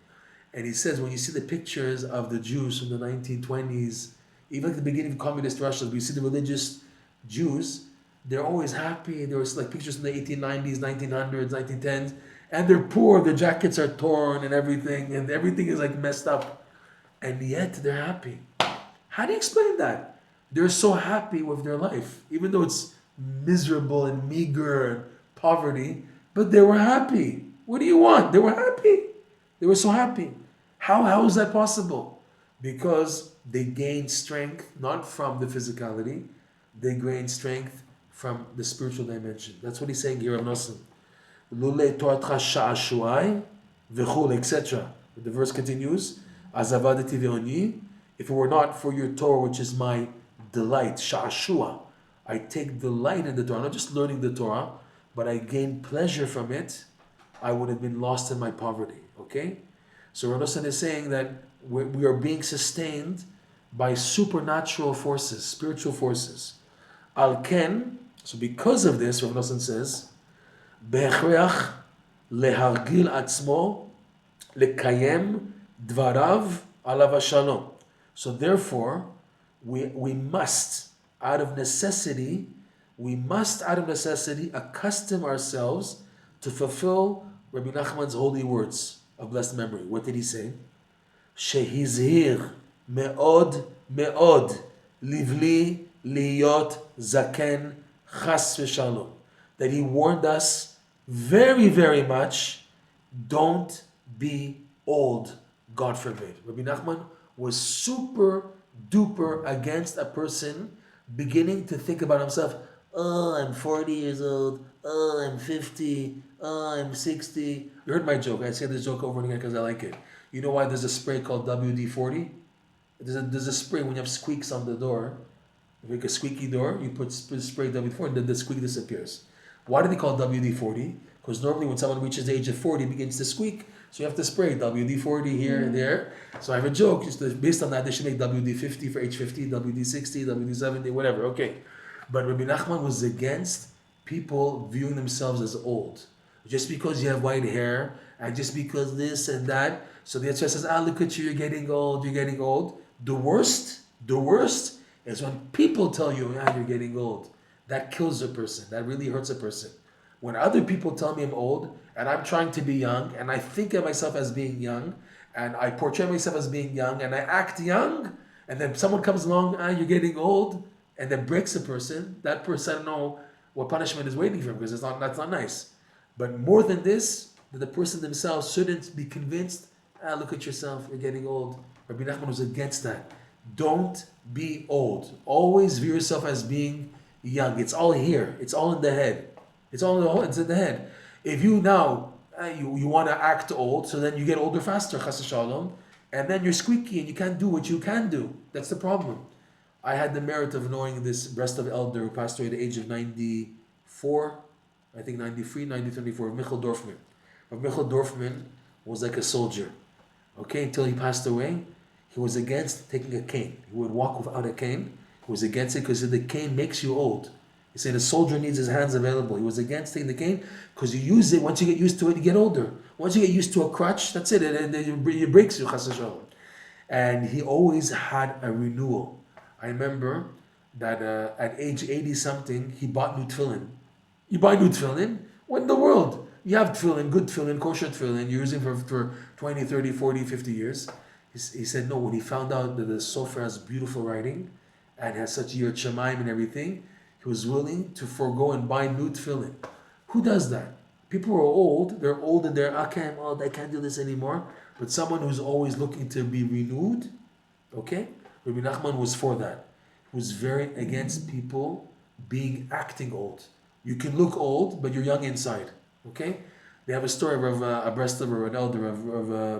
And he says, when you see the pictures of the Jews from the 1920s, even at the beginning of communist Russia, we see the religious Jews, they're always happy. There was like pictures from the 1890s, 1900s, 1910s, and they're poor. Their jackets are torn and everything is like messed up. And yet they're happy. How do you explain that? They're so happy with their life, even though it's miserable and meager and poverty, but they were happy. What do you want? They were happy. They were so happy. How is that possible? Because they gained strength not from the physicality, they gained strength from the spiritual dimension. That's what he's saying here, Rav Nosson. Lule toratcha sha'ashuai v'chul, etc. The verse continues, azavadati ve'oni, if it were not for your Torah, which is my delight, sha'ashua, I take delight in the Torah, not just learning the Torah, but I gain pleasure from it, I would have been lost in my poverty. Okay? So Rav Nosson is saying that we are being sustained by supernatural forces, spiritual forces. Al-ken, so because of this, Rav Nosson says, Be'echreach lehargil atzmo lekayem dvarav alav shalom. So therefore, we must, out of necessity, accustom ourselves to fulfill Rabbi Nachman's holy words of blessed memory. What did he say? Shehizhir me'od me'od livli liyot zaken chas v'shalom. That he warned us very, very much, don't be old, God forbid. Rabbi Nachman was super duper against a person beginning to think about himself, oh, I'm 40 years old, oh, I'm 50, oh, I'm 60. You heard my joke. I say this joke over and again because I like it. You know why there's a spray called WD-40? There's a spray when you have squeaks on the door. If you make a squeaky door, you put spray WD-40 and then the squeak disappears. Why do they call it WD-40? Because normally when someone reaches the age of 40, it begins to squeak. So you have to spray WD-40 here and there. So I have a joke. Based on that, they should make WD-50 for age 50, WD-60, WD-70, whatever. Okay. But Rabbi Nachman was against people viewing themselves as old. Just because you have white hair, and just because this and that. So the answer says, look at you, you're getting old, you're getting old. The worst is when people tell you, you're getting old. That kills a person. That really hurts a person. When other people tell me I'm old, and I'm trying to be young, and I think of myself as being young, and I portray myself as being young, and I act young, and then someone comes along, you're getting old, and then breaks a person, that person, I don't know what punishment is waiting for him, because that's not nice. But more than this, the person themselves shouldn't be convinced, look at yourself, you're getting old. Rabbi Nachman was against that. Don't be old. Always view yourself as being young. It's all here. It's all in the head. It's in the head. If you now, you want to act old, so then you get older faster, chas v'shalom, and then you're squeaky and you can't do what you can do. That's the problem. I had the merit of knowing this Breslov elder who passed away at the age of 94, I think 93, 94, Michael Dorfman. But Michael Dorfman was like a soldier. Okay, until he passed away, he was against taking a cane. He would walk without a cane. He was against it because the cane makes you old. He said a soldier needs his hands available. He was against taking the cane because you use it. Once you get used to it, you get older. Once you get used to a crutch, that's it. It breaks you, chas v'shalom. And he always had a renewal. I remember that at age 80 something, he bought new tefillin. You buy new tefillin? What in the world? You have tefillin, good tefillin, kosher tefillin, you're using for 20, 30, 40, 50 years. He said no, when he found out that the Sofer has beautiful writing and has such a Shema and everything, he was willing to forego and buy new tefillin. Who does that? People who are old, they're old and they're, I can't do this anymore. But someone who's always looking to be renewed, okay? Rabbi Nachman was for that. He was very against people acting old. You can look old, but you're young inside, okay? They have a story of a Breslov, an elder of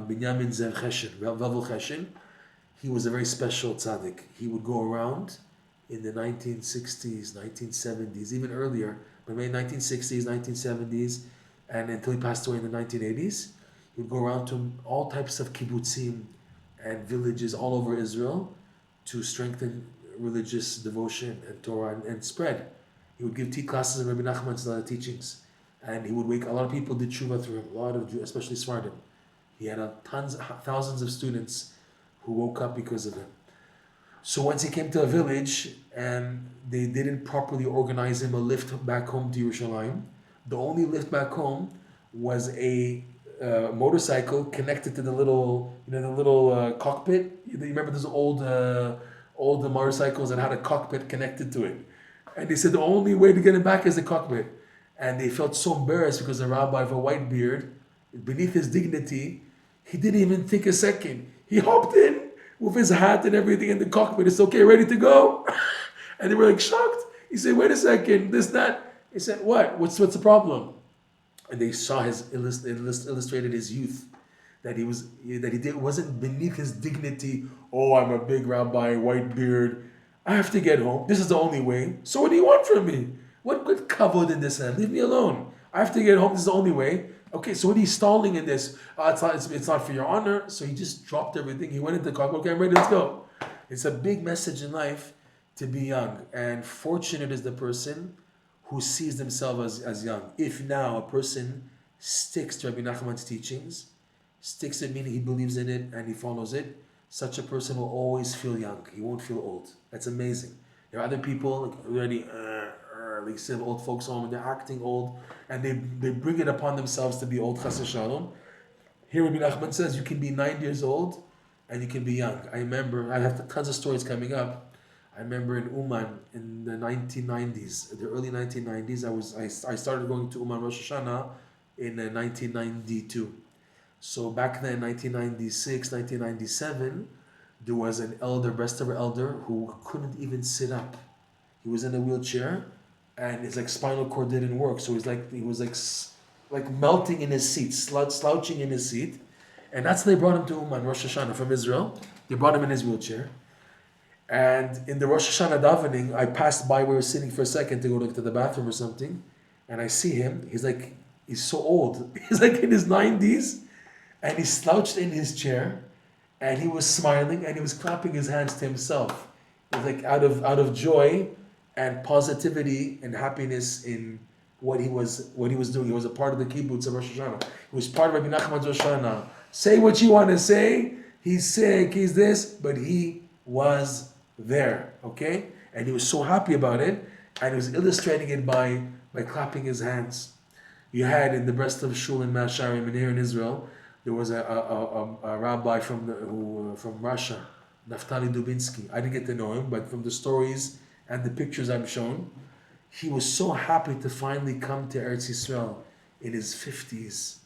Binyamin Zev Cheshin, Velvel Cheshin. He was a very special tzaddik. He would go around in the 1960s, 1970s, even earlier, but maybe 1960s, 1970s, and until he passed away in the 1980s. He would go around to all types of kibbutzim and villages all over Israel to strengthen religious devotion and Torah and spread. He would give tea classes in Rabbi Nachman's teachings. And he would wake, a lot of people did tshuva through him, a lot of Jews, especially Sephardim. He had thousands of students who woke up because of him. So once he came to a village and they didn't properly organize him a lift back home to Yerushalayim, the only lift back home was a motorcycle connected to the little, cockpit. You remember those old motorcycles that had a cockpit connected to it? And they said the only way to get him back is the cockpit. And they felt so embarrassed because the rabbi of a white beard, beneath his dignity, he didn't even think a second. He hopped in with his hat and everything in the cockpit. It's okay, ready to go? And they were like shocked. He said, wait a second, this, that. He said, what? What's the problem? And they saw illustrated his youth, that he wasn't beneath his dignity. Oh, I'm a big rabbi, white beard. I have to get home. This is the only way. So what do you want from me? What good kavod in this hand? Leave me alone. I have to get home. This is the only way. Okay, so what are you stalling in this? It's not for your honor. So he just dropped everything. He went into the car. Okay, I'm ready. Let's go. It's a big message in life to be young. And fortunate is the person who sees themselves as young. If now a person sticks to Rabbi Nachman's teachings, sticks to it meaning he believes in it and he follows it, such a person will always feel young. He won't feel old. That's amazing. There are other people like already, like say old folks home, and they're acting old, and they bring it upon themselves to be old. Chas v'shalom. Here Rabbi Nachman says you can be 9 years old and you can be young. I remember, I have tons of stories coming up. I remember in Uman in the 1990s, the early 1990s, I started going to Uman Rosh Hashanah in 1992. So back then, 1996, 1997, there was an elder, Breslov elder, who couldn't even sit up. He was in a wheelchair, and his spinal cord didn't work. So he was like melting in his seat, slouching in his seat, and that's how they brought him to Uman Rosh Hashanah from Israel. They brought him in his wheelchair. And in the Rosh Hashanah davening, I passed by, we were sitting for a second to go to the bathroom or something, and I see him. He's so old. He's like in his 90s, and he slouched in his chair, and he was smiling, and he was clapping his hands to himself. It was like out of joy and positivity and happiness in what he was doing. He was a part of the kibbutz of Rosh Hashanah. He was part of Rabbi Nachman's Rosh Hashanah. Say what you want to say. He's sick, he's this, but he was there, okay? And he was so happy about it, and he was illustrating it by clapping his hands. You had in the Breslov Shul in Masharim and here in Israel, there was a rabbi from Russia, Naftali Dubinsky. I didn't get to know him, but from the stories and the pictures I'm shown, he was so happy to finally come to Eretz Yisrael in his 50s.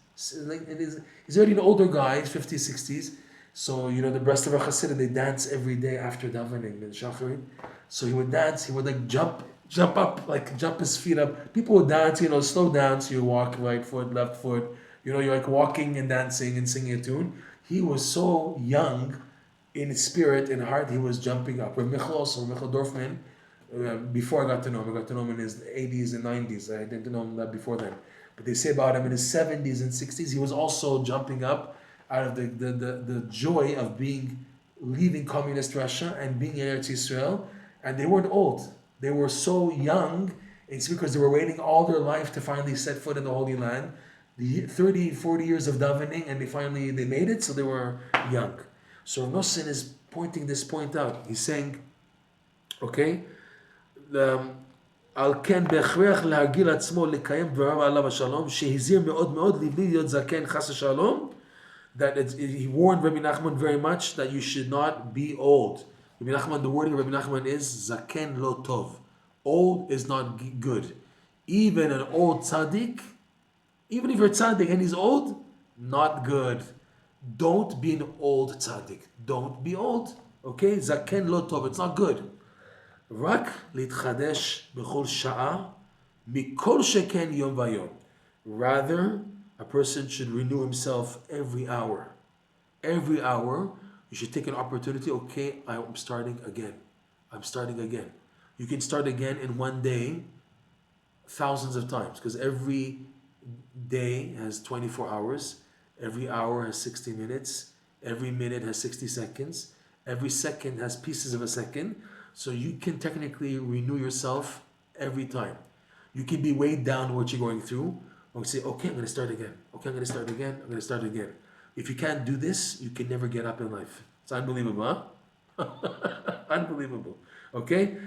He's already an older guy, 50s, 60s. So, the Breslov Hasidim, they dance every day after davening in Shacharit. So he would dance, he would jump up, jump his feet up. People would dance, slow dance, you walk right foot, left foot. You're walking and dancing and singing a tune. He was so young in spirit and heart, he was jumping up. Michael Dorfman, before I got to know him in his 80s and 90s. I didn't know him that before then. But they say about him in his 70s and 60s, he was also jumping up out of the joy of leaving communist Russia and being in Eretz Yisrael And they weren't old. They were so young. It's because they were waiting all their life to finally set foot in the Holy Land. The 30, 40 years of davening, and they made it, so they were young. So Rav Nosson is pointing this point out. He's saying, okay, על כן בהכרח להרגיל עצמו לקיים דבריו עליו השלום, שהזהיר מאוד מאוד לבלי להיות זקן חס ושלום, that he warned Rabbi Nachman very much that you should not be old. Rabbi Nachman, the wording of Rabbi Nachman is zaken lo tov. Old is not good. Even an old tzaddik, even if you're tzaddik and he's old, not good. Don't be an old tzaddik. Don't be old. Okay? Zaken lo tov. It's not good. רק להתחדש בכל שעה, מכל שכן יום ויום. Rather, a person should renew himself every hour. Every hour, you should take an opportunity. Okay, I'm starting again. I'm starting again. You can start again in one day, thousands of times, because every day has 24 hours. Every hour has 60 minutes. Every minute has 60 seconds. Every second has pieces of a second. So you can technically renew yourself every time. You can be weighed down what you're going through, or say, okay, I'm going to start again. Okay, I'm going to start again. I'm going to start again. If you can't do this, you can never get up in life. It's unbelievable, huh? Unbelievable. Okay?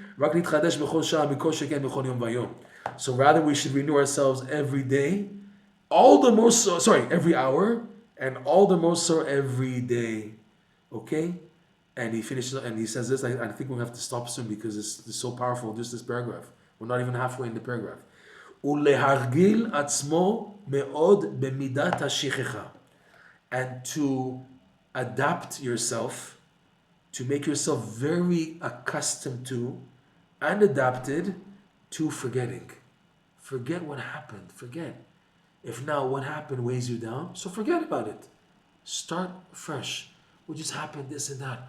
So rather we should renew ourselves every day, all the more so, every hour, and all the more so every day. Okay? And he finishes, and he says this, I think we'll have to stop soon because it's so powerful, just this paragraph. We're not even halfway in the paragraph. ולהרגיל עצמו מאוד במידת השכחה. And to adapt yourself, to make yourself very accustomed to and adapted to forgetting. Forget what happened. Forget. If now what happened weighs you down, so forget about it. Start fresh. What just happened, this and that.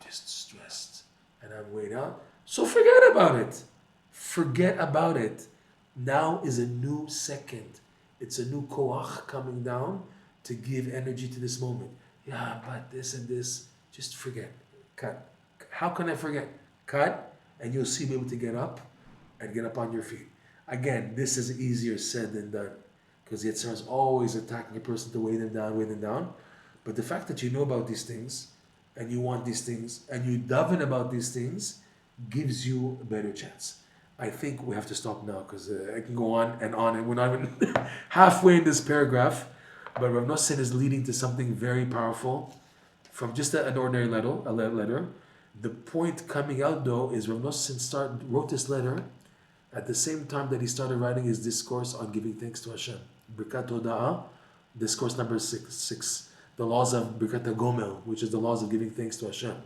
Just stressed and I'm weighed out. So forget about it. Forget about it. Now is a new second. It's a new koach coming down to give energy to this moment. Yeah, but this and this, just forget. Cut. How can I forget? Cut, and you'll see me able to get up and get up on your feet. Again, this is easier said than done because the Yetzirah is always attacking a person to weigh them down. But the fact that you know about these things and you want these things and you daven about these things gives you a better chance. I think we have to stop now because I can go on and we're not even halfway in this paragraph. But Rav Nosson is leading to something very powerful from just an ordinary letter. The point coming out though is Rav Nosson wrote this letter at the same time that he started writing his discourse on giving thanks to Hashem. Birkat Hoda'ah, discourse number 6. The laws of Birkat HaGomel, which is the laws of giving thanks to Hashem.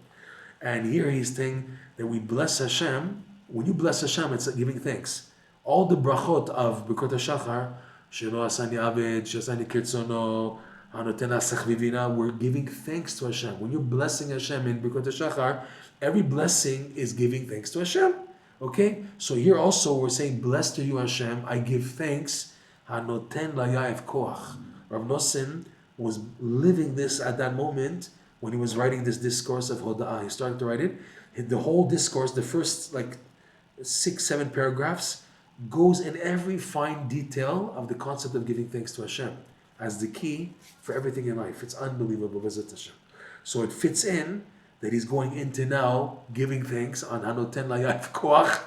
And here he's saying that we bless Hashem. When you bless Hashem, it's giving thanks. All the brachot of Birkat HaShachar, Shelo Asani Aved, Shasani Kirtzono, Hanoten Asach Vivina, we're giving thanks to Hashem. When you're blessing Hashem in Birkat HaShachar, every blessing is giving thanks to Hashem. Okay? So here also we're saying, blessed are you Hashem, I give thanks, Hanoten Layaev Koach. Rav Nosson was living this at that moment when he was writing this discourse of Hoda'ah. He started to write it. The whole discourse, the first 6-7 paragraphs, goes in every fine detail of the concept of giving thanks to Hashem as the key for everything in life. It's unbelievable, Bezat Hashem. So it fits in that he's going into now giving thanks on Hanoten Layaf Koach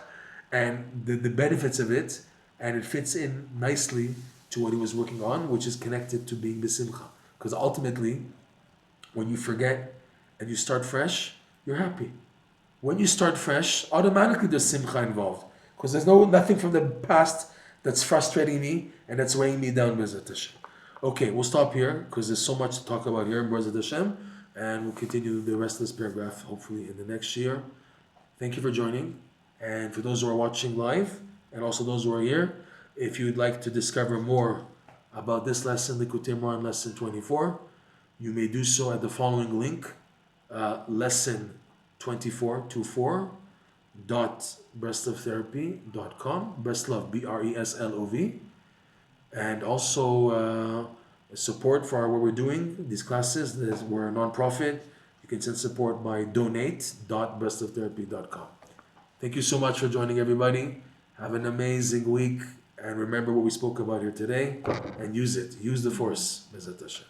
and the benefits of it, and it fits in nicely to what he was working on, which is connected to being B'simcha. Because ultimately, when you forget and you start fresh, you're happy. When you start fresh, automatically there's simcha involved. Because there's nothing from the past that's frustrating me and that's weighing me down, B'ezrat Hashem. Okay, we'll stop here because there's so much to talk about here in B'ezrat Hashem, and we'll continue the rest of this paragraph hopefully in the next year. Thank you for joining, and for those who are watching live and also those who are here, if you'd like to discover more about this lesson, Likutey Moharan lesson 24, you may do so at the following link, lesson 24.breslovtherapy.com, Breslov, Breslov, and also support for what we're doing, these classes. We're a non-profit. You can send support by donate.breslovtherapy.com. Thank you so much for joining, everybody. Have an amazing week. And remember what we spoke about here today and use it. Use the force. Bezat Hashem.